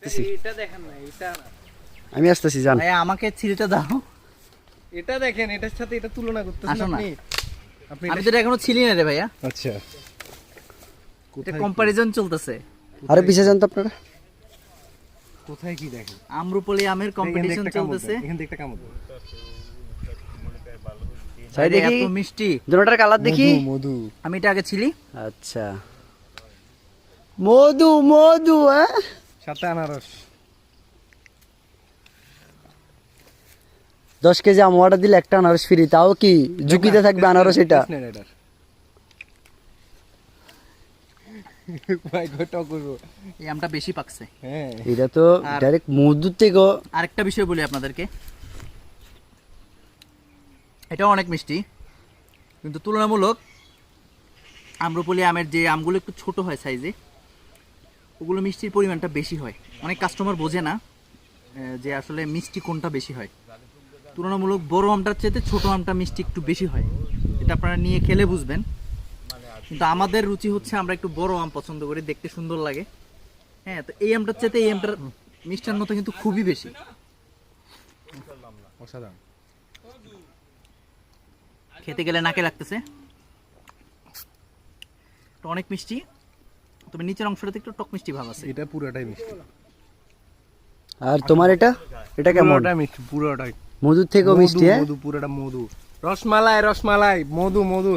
আসতেছি। এটা দেখেন না, এটা আমি আসতেছি, জান। ভাইয়া আমাকে ছিলটা দাও। এটা দেখেন, এটার সাথে এটা তুলনা করতেছেন আসো না। আপনি। আপনি আমি তো এটা এখনো ছিলি না রে ভাইয়া, আচ্ছা, এটা কম্পারিজন চলতেছে। আরে পিছে যান তো আপনারা। কোথায় কি দেখেন? আম্রপলি আমের কম্পিটিশন চলতেছে। এখান থেকে একটা কামড় দাও। চাই আরে দেখি এত মিষ্টি। দুটোটার কালার দেখি। মধু। আমি এটা আগে ছিলি। আচ্ছা, মধু মধু, হ্যাঁ। সাথে আনারস। 10 কেজি আম অর্ডার দিলে একটা আনারস ফ্রি, তাও কি ঝুঁকিতে থাকবে আনারস? এটা ভাই গোটা করবো। এই আমটা বেশি পাকছে। হ্যাঁ, এটা তো আর- ডাইরেক্ট মধুর থেকে। আরেকটা বিষয় বলি আপনাদেরকে, এটাও অনেক মিষ্টি, কিন্তু তুলনামূলক আম্রপলি আমের যে আমগুলো একটু ছোট হয় সাইজে, ওগুলো মিষ্টির পরিমাণটা বেশি হয়। অনেক কাস্টমার বোঝে না যে আসলে মিষ্টি কোনটা বেশি হয়। তুলনামূলক বড় আমটার চেয়ে ছোট আমটা মিষ্টি একটু বেশি হয়, এটা আপনারা নিয়ে খেলে বুঝবেন। কিন্তু আমাদের রুচি হচ্ছে আমরা একটু বড় আম পছন্দ করি, দেখতে সুন্দর লাগে। হ্যাঁ, তো এই আমটার চেয়ে এই আমটার মিষ্টান্নতা কিন্তু খুবই বেশি। অসাধারণ। খেতে গেলে নাকে লাগতেছে, তো অনেক মিষ্টি, তবে নিচের অংশটাতে একটু টক মিষ্টি ভাব আছে। এটা পুরোটাই মিষ্টি। আর তোমার এটা এটা কেমন? পুরোটাই মিষ্টি, পুরোটাই। মধুর থেকেও মিষ্টি, হ্যাঁ। মধু, পুরোটা মধু। রসমালাই, রসমালাই, মধু, মধু।